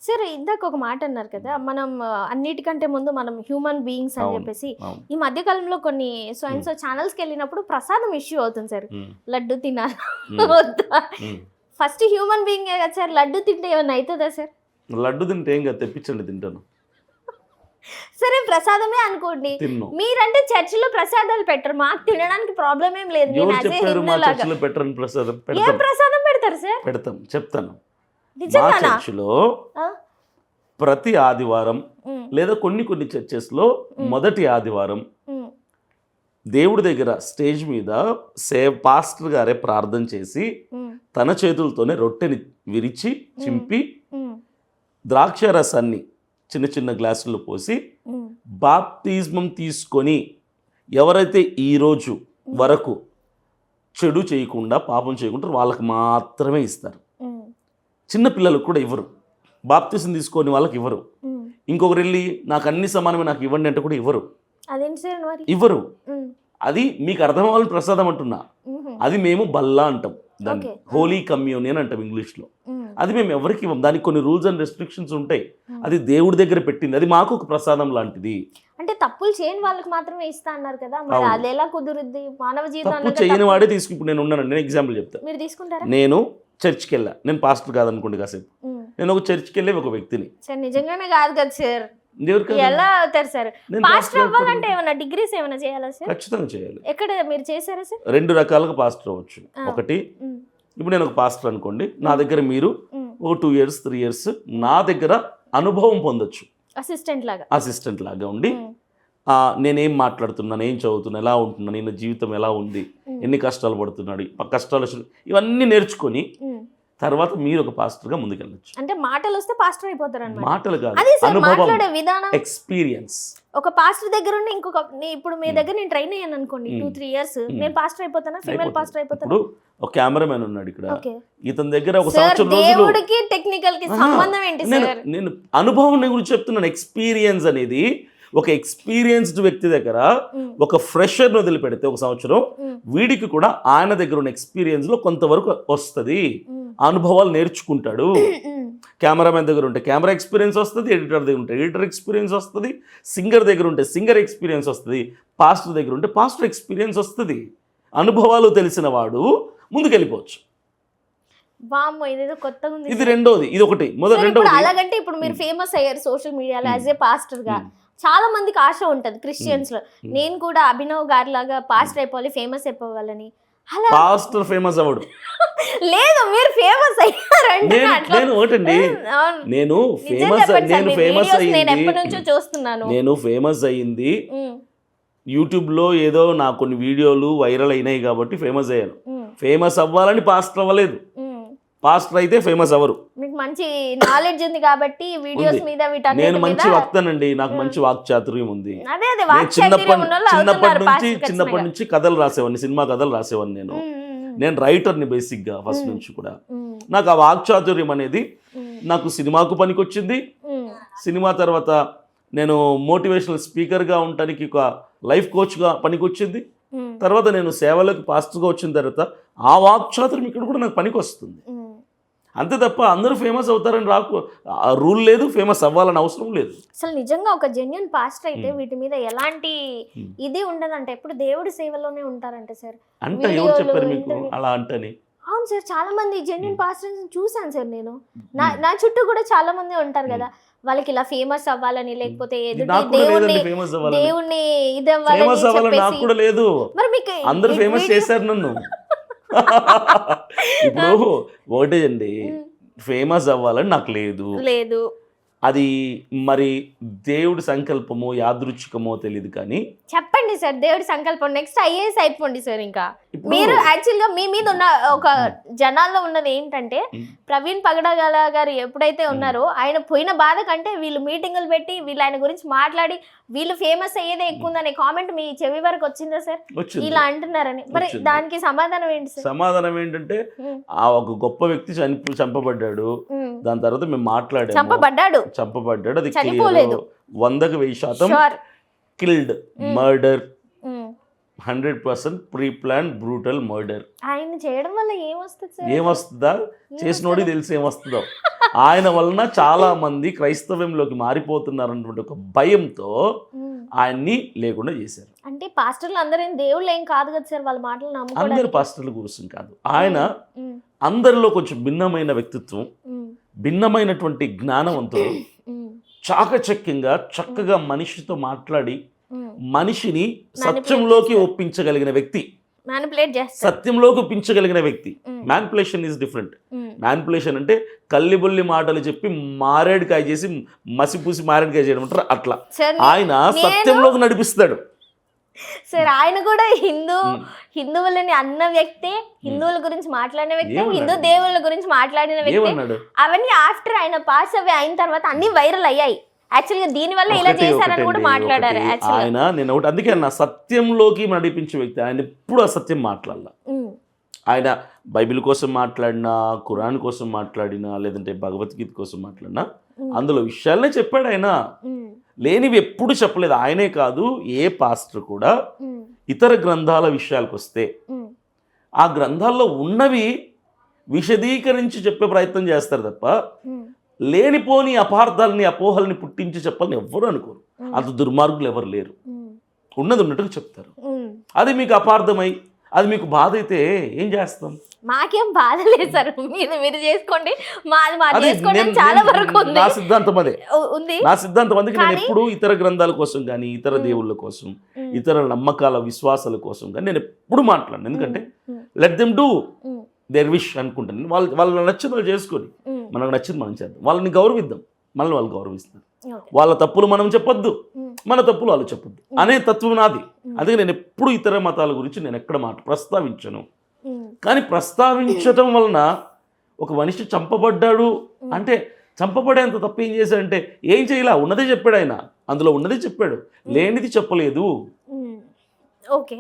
సరే ఇందాక ఒక మాట అన్నారు కదా, మనం అన్నిటికంటే ముందు మనం హ్యూమన్ బీయింగ్స్ అని చెప్పేసి ఈ మధ్య కాలంలో కొన్ని సో ఛానల్స్కి వెళ్ళినప్పుడు ప్రసాదం ఇష్యూ అవుతుంది సార్. లడ్డు తినాలి వద్దా? ఫస్ట్ హ్యూమన్ బీయింగ్ కదా సార్, లడ్డు తింటే ఏమన్నా అవుతుందా సార్? లడ్డు తింటే ఏం కదా, తెప్పించండి తింటాను. సరే ప్రసాదమే అనుకోండి, మీరంటే చర్చిలో ప్రసాదాలు పెట్టరు, మాకు తినడానికి ప్రాబ్లం ఏం లేదు. ఏ ప్రసాదం పెడతారు సార్? పెడతాం, చెప్తాను. చర్చిలో ప్రతి ఆదివారం లేదా కొన్ని చర్చెస్ లో మొదటి ఆదివారం దేవుడి దగ్గర స్టేజ్ మీద పాస్టర్ గారే ప్రార్థన చేసి తన చేతులతోనే రొట్టెని విరిచి చింపి ద్రాక్ష రసాన్ని చిన్న చిన్న గ్లాసుల్లో పోసి బాప్తిజమం తీసుకొని ఎవరైతే ఈరోజు వరకు చెడు చేయకుండా పాపం చేయకుండా వాళ్ళకి మాత్రమే ఇస్తారు. చిన్న పిల్లలకు కూడా ఇవ్వరు. బాప్తిజం తీసుకొని వాళ్ళకి ఇవ్వరు. ఇంకొకరు వెళ్ళి నాకు అన్ని సమానమే నాకు ఇవ్వండి అంటే కూడా ఇవ్వరు. ఇవ్వరు. అది మీకు అర్థం అవ్వాలని ప్రసాదం అంటున్నా. అది మేము బల్లా అంటాం, దాన్ని హోలీ కమ్యూనియన్ అంటాం ఇంగ్లీష్లో. అది మేము ఎవరికి ఇవ్వం, దానికి కొన్ని రూల్స్ అండ్ రెస్ట్రిక్షన్స్ ఉంటాయి. అది దేవుడి దగ్గర పెట్టింది, అది మాకు ఒక ప్రసాదం లాంటిది. అంటే తప్పులు చేయని వాళ్ళకి మాత్రమే ఇస్తా అన్నారు కదా, అది ఎలా కుదురుద్ది? మానవ జీవితం తప్పు చేయని వాడే తీసుకు. ఇప్పుడు నేను ఉన్నాను, నేను ఎగ్జాంపుల్ చెప్తాను. మీరు తీసుకుంటారా? నేను చర్చ్కి వెళ్ళా, నేను పాస్టర్ కాదనుకోండి కాసేపు, నేను ఒక చర్చ్కి వెళ్ళే ఒక వ్యక్తిని. సార్ నిజంగానే కాదు కదా సార్, ఎలా అవుతారు సార్? పాస్టర్ అవ్వాలంటే ఏమైనా డిగ్రీస్ ఏమైనా చేయాలా సార్? ఖచ్చితంగా చేయాలి. ఎక్కడ మీరు చేశారా సార్? 2 రకాలుగా పాస్టర్ అవ్వచ్చు. ఒకటి, ఇప్పుడు నేను ఒక పాస్టర్ అనుకోండి, నా దగ్గర మీరు ఒక 2 years 3 years నా దగ్గర అనుభవం పొందొచ్చు, అసిస్టెంట్ లాగా ఉండి నేనేం మాట్లాడుతున్నాను, ఏం చదువుతున్నా, ఎలా ఉంటున్నాను, నేను జీవితం ఎలా ఉంది, ఎన్ని కష్టాలు పడుతున్నాడు, కష్టాలు ఇవన్నీ నేర్చుకొని తర్వాత మీరు ఒక పాస్టర్గా ముందుకెళ్ళచ్చు. అంటే మాటలు వస్తే పాస్టర్ అయిపోతారు. మాటలు కాదు, అనుభవం, ఎక్స్పీరియన్స్. ఒక పాస్టర్ దగ్గర ఉండి ఇంకొక, ఇప్పుడు మీ దగ్గర నేను ట్రైన్ అయ్యాను అనుకోండి 2-3 years, నేను పాస్టర్ అయిపోతానా? ఫీమేల్ పాస్టర్ అయిపోతాను. ఇప్పుడు ఒక కెమెరామెన్ ఉన్నాడు ఇక్కడ, ఇతని దగ్గర ఒక సంవత్సరం రోజులు. దేవుడికి టెక్నికల్ కి సంబంధం ఏంటి సార్? నేను అనుభవం గురించి చెప్తున్నాను. ఎక్స్పీరియన్స్ అనేది ఒక ఎక్స్పీరియన్స్డ్ వ్యక్తి దగ్గర ఒక ఫ్రెషర్ని వదిలిపెడితే ఒక సంవత్సరం, వీడికి కూడా ఆయన దగ్గర ఉన్న ఎక్స్పీరియన్స్ లో కొంతవరకు వస్తుంది, అనుభవాలు నేర్చుకుంటాడు. కెమెరామెన్ దగ్గర ఉంటే కెమెరా ఎక్స్పీరియన్స్ వస్తుంది, ఎడిటర్ దగ్గర ఉంటే ఎడిటర్ ఎక్స్పీరియన్స్ వస్తుంది, సింగర్ దగ్గర ఉంటే సింగర్ ఎక్స్పీరియన్స్ వస్తుంది, పాస్టర్ దగ్గర ఉంటే పాస్టర్ ఎక్స్పీరియన్స్ వస్తుంది. అనుభవాలు తెలిసిన వాడు ముందుకెళ్ళిపోవచ్చు. ఇది రెండోది, ఇది ఒకటి. రెండోది, అలాగంటే ఇప్పుడు మీరు ఫేమస్ అయ్యారు సోషల్ మీడియాలో యాజ్ ఏ పాస్టర్ గా. చాలా మందికి ఆశ ఉంటది క్రిస్టియన్స్ లో, నేను కూడా అభినవ్ గారి లాగా పాస్టర్ అయిపోవాలి, ఫేమస్ అయిపోవాలని. పాస్టర్ ఫేమస్ అవ్వడు. లేదు, మీరు ఫేమస్ అయ్యారండి. నేను ఫేమస్ అయ్యింది యూట్యూబ్ లో, ఏదో నా కొన్ని వీడియోలు వైరల్ అయినాయి కాబట్టి ఫేమస్ అయ్యాను. ఫేమస్ అవ్వాలని పాస్టర్ అవ్వలేదు. పాస్టర్ అయితే ఫేమస్ అవ్వరు. మీకు మంచి నాలెడ్జ్ ఉంది కాబట్టి వీడియోస్ మీద నేను మంచి వక్తనండి, నాకు మంచి వాక్చాతుర్యం ఉంది. చిన్నప్పటి నుంచి కథలు రాసేవాడిని, సినిమా కథలు రాసేవాడిని. నేను రైటర్ని బేసిక్ గా ఫస్ట్ నుంచి కూడా. నాకు ఆ వాక్చాతుర్యం అనేది నాకు సినిమాకు పనికొచ్చింది. సినిమా తర్వాత నేను మోటివేషనల్ స్పీకర్గా ఉండటానికి ఒక లైఫ్ కోచ్గా పనికొచ్చింది. తర్వాత నేను సేవలకు పాస్టర్గా వచ్చిన తర్వాత ఆ వాక్చాతుర్యం ఇక్కడ కూడా నాకు పనికి వస్తుంది. అంతే తప్ప అందరూ ఫేమస్ అవుతారని రూల్ లేదు, ఫేమస్ అవ్వాలని అవసరం లేదు. అసలు నిజంగా ఒక జెన్యూన్ పాస్టర్ అయితే వీటి మీద ఎలాంటి ఇది ఉండదంటే ఎప్పుడు దేవుడి సేవలోనే ఉంటారంటే సార్. అంటే ఎవరు చెప్పారు మీకు అలా అంటని? అవును సార్, చాలా మంది జెన్యూన్ పాస్టర్స్ చూసాను సార్ నేను. నా చుట్టూ కూడా చాలా మంది ఉంటారు కదా, వాళ్ళకి ఇలా ఫేమస్ అవ్వాలని, లేకపోతే దేవుణ్ణి ఇది అవ్వాలని లేదు. మరి మీకు అందరూ ఫేమస్ చేశారు నన్ను. ఇప్పుడు ఒకటే అండి, ఫేమస్ అవ్వాలని నాకు లేదు. అది మరి దేవుడి సంకల్పమో యాదృచ్ఛికమో తెలియదు. కానీ చెప్పండి సార్, దేవుడి సంకల్పం. నెక్స్ట్ ఐఏఎస్ అయిపోండి సార్. ఇంకా మీరు యాక్చువల్గా మీ మీద ఉన్న ఒక జనాల్లో ఉన్నది ఏంటంటే, ప్రవీణ్ పగడాల గారు ఎప్పుడైతే ఉన్నారో ఆయన పోయిన బాధ కంటే వీళ్ళు మీటింగులు పెట్టి వీళ్ళు ఆయన గురించి మాట్లాడి వీళ్ళు ఫేమస్ అయ్యేదే ఎక్కువ ఉందనే కామెంట్ మీ చెవి వరకు వచ్చిందా సార్? ఇలా అంటున్నారని. మరి దానికి సమాధానం ఏంటి సార్? సమాధానం ఏంటంటే, ఆ ఒక గొప్ప వ్యక్తి చంపబడ్డాడు, దాని తర్వాత మేము మాట్లాడాము. చంపబడ్డాడు, అది 100% killed, murder, 100% pre plan brutal murder. ఆయన చేయడం వల్ల ఏమొస్తుంది? ఏమొస్తుందా? చేసినోడికి తెలిసి ఏమొస్తుందో. ఆయన వలన చాలా మంది క్రైస్తవ్యంలోకి మారిపోతున్నారన్నటువంటి ఒక భయంతో ఆయన్ని లేకుండా చేశారు. అంటే పాస్టర్లు అందరూ దేవుళ్ళు ఏం కాదు కదా సార్, వాళ్ళ మాటలు అందరు నమ్ముకోవడానికి. పాస్టర్ల కోసం కాదు, ఆయన అందరిలో కొంచెం భిన్నమైన వ్యక్తిత్వం, భిన్నమైనటువంటి జ్ఞానవంతుడు, చాకచక్యంగా చక్కగా మనిషితో మాట్లాడి మనిషిని సత్యంలోకి ఒప్పించగలిగిన వ్యక్తి, మ్యానిపులేట్ చేస్తారు. సత్యంలోకి ఒప్పించగలిగిన వ్యక్తి. Manipulation is different. మ్యానిపులేషన్ అంటే కల్లిబొల్లి మాటలు చెప్పి మారేడుకాయ చేసి మసిపూసి మారేడుకాయ చేయడం అంటారు అట్లా. సార్ ఆయన సత్యంలోకి నడిపిస్తాడు. సార్ ఆయన కూడా హిందువులని అన్న వ్యక్తే, హిందువుల గురించి మాట్లాడిన వ్యక్తే, హిందూ దేవుళ్ళ గురించి మాట్లాడిన వ్యక్తే. ఏమన్నాడు? అవన్నీ ఆఫ్టర్ ఆయన పాస్ అవే అయిన తర్వాత అన్ని వైరల్ అయ్యాయి. యాక్చువల్గా దీని వల్ల ఇలా చేశారని కూడా మాట్లాడారు. ఆయన నేను ఒకటి అందుకే అన్న సత్యంలోకి నడిపించే వ్యక్తి. ఆయన ఎప్పుడు అసత్యం మాట్లాడాల. ఆయన బైబిల్ కోసం మాట్లాడినా, ఖురాన్ కోసం మాట్లాడినా, లేదంటే భగవద్గీత కోసం మాట్లాడినా అందులో విషయాలనే చెప్పాడు. ఆయన లేనివి ఎప్పుడు చెప్పలేదు. ఆయనే కాదు, ఏ పాస్టర్ కూడా ఇతర గ్రంథాల విషయాలకు వస్తే ఆ గ్రంథాల్లో ఉన్నవి విశదీకరించి చెప్పే ప్రయత్నం చేస్తారు తప్ప లేనిపోని అపార్థాలని, అపోహల్ని పుట్టించి చెప్పాలని ఎవ్వరు అనుకోరు. అంత దుర్మార్గులు ఎవరు లేరు. ఉన్నది ఉన్నట్టుగా చెప్తారు. అది మీకు అపార్థమై అది మీకు బాధ అయితే ఏం చేస్తాం? మాకేం బాధ లేదు సార్, మీరు చేసుకోండి, మాది చేసుకోండి. చాలా వరకు ఉంది. నా సిద్ధాంతం అదే ఉంది. నా సిద్ధాంతం. అందుకే నేను ఎప్పుడు ఇతర గ్రంథాల కోసం కానీ, ఇతర దేవుళ్ళ కోసం, ఇతర నమ్మకాల విశ్వాసాల కోసం కానీ నేను ఎప్పుడు మాట్లాడను. ఎందుకంటే let them do their wish అనుకుంటాను. వాళ్ళు నచ్చింది వాళ్ళు చేసుకొని, మనకు నచ్చింది మనం చేద్దాం. వాళ్ళని గౌరవిద్దాం, మనల్ని వాళ్ళు గౌరవిస్తారు. వాళ్ళ తప్పులు మనం చెప్పొద్దు, మన తప్పులు వాళ్ళు చెప్పొద్దు అనే తత్వం నాది. అందుకే నేను ఎప్పుడు ఇతర మతాల గురించి నేను ఎక్కడ ప్రస్తావించను. కానీ ప్రస్తావించటం వలన ఒక మనిషి చంపబడ్డాడు అంటే, చంపబడేంత తప్పు ఏం చేశాడంటే ఏం చేయలే, ఉన్నదే చెప్పాడు. ఆయన అందులో ఉన్నదే చెప్పాడు, లేనిది చెప్పలేదు. ఓకే.